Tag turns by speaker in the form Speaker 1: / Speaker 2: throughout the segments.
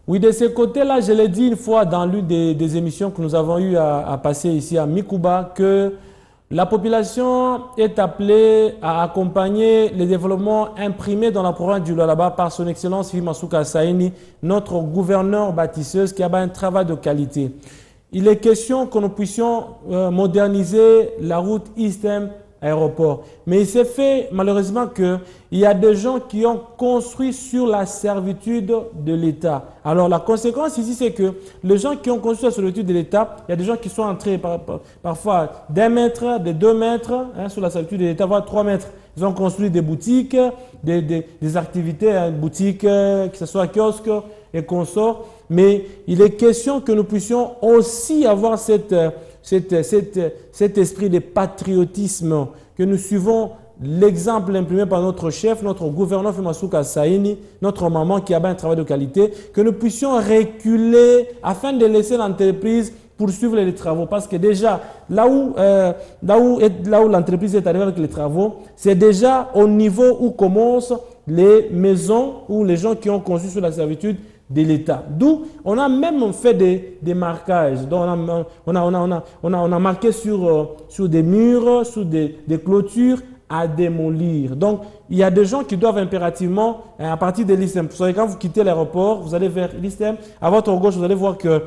Speaker 1: Oui, de ce côté-là, je l'ai dit une fois dans l'une des émissions que nous avons eu à passer ici à Mikuba, que la population est appelée à accompagner les développements imprimés dans la province du Lualaba par son Excellence Masuka Saini, notre gouverneur bâtisseuse qui a un travail de qualité. Il est question que nous puissions moderniser la route Eastern Aéroport. Mais il s'est fait malheureusement qu'il y a des gens qui ont construit sur la servitude de l'État. Alors la conséquence ici, c'est que les gens qui ont construit sur la servitude de l'État, il y a des gens qui sont entrés parfois d'1 mètre, de 2 mètres, sur la servitude de l'État, voire 3 mètres. Ils ont construit des boutiques, des activités, boutiques, que ce soit kiosque et consorts. Mais il est question que nous puissions aussi avoir cet esprit de patriotisme, que nous suivons l'exemple imprimé par notre chef, notre gouverneur Masuka Saini, notre maman qui a un travail de qualité, que nous puissions reculer afin de laisser l'entreprise poursuivre les travaux. Parce que déjà, là où l'entreprise est arrivée avec les travaux, c'est déjà au niveau où commencent les maisons ou les gens qui ont conçu sur la servitude de l'État. D'où on a même fait des marquages. Donc on a marqué sur des murs, sur des clôtures à démolir. Donc il y a des gens qui doivent impérativement, à partir de l'ISTEM, quand vous quittez l'aéroport, vous allez vers l'ISTEM, à votre gauche, vous allez voir que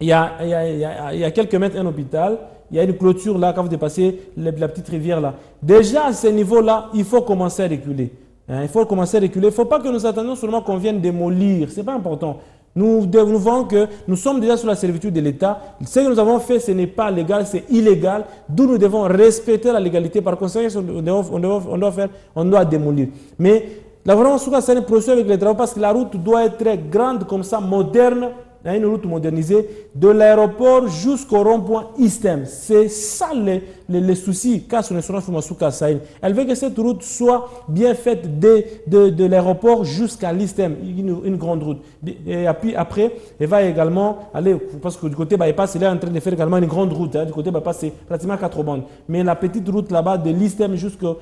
Speaker 1: il y a quelques mètres un hôpital, il y a une clôture là, quand vous dépassez la petite rivière là. Déjà à ce niveau-là, il faut commencer à reculer. Il faut commencer à reculer. Il ne faut pas que nous attendions seulement qu'on vienne démolir. Ce n'est pas important. Nous voyons que nous sommes déjà sous la servitude de l'État. Ce que nous avons fait, ce n'est pas légal, c'est illégal. D'où nous devons respecter la légalité. Par conséquent, on doit démolir. Mais la vraiment, c'est une procédure avec les travaux parce que la route doit être très grande, comme ça, moderne. Il y a une route modernisée de l'aéroport jusqu'au rond-point Eastern. C'est ça les soucis qu'a son excellence Masuka Saini. Elle veut que cette route soit bien faite de l'aéroport jusqu'à l'Eastern, une grande route. Et puis après, elle va également aller, parce que du côté bypass, elle est en train de faire également une grande route. Du côté bypass, c'est pratiquement 4 bandes. Mais la petite route là-bas, de l'Eastern jusqu'en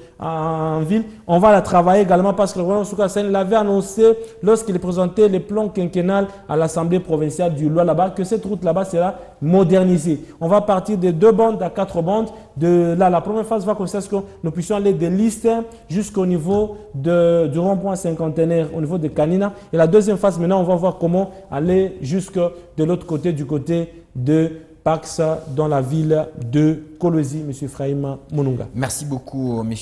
Speaker 1: ville, on va la travailler également parce que le gouvernement Masuka Saini l'avait annoncé lorsqu'il présentait les plans quinquennales à l'Assemblée provinciale du Lualaba, que cette route là-bas sera modernisée. On va partir de 2 bandes à 4 bandes. De là, la première phase va consister à ce que nous puissions aller de l'Eastern jusqu'au niveau du rond-point cinquantenaire, au niveau de Kanina. Et la deuxième phase, maintenant, on va voir comment aller jusque de l'autre côté, du côté de Paxa, dans la ville de Kolwezi, M. Frahima Monunga.
Speaker 2: Merci beaucoup, M.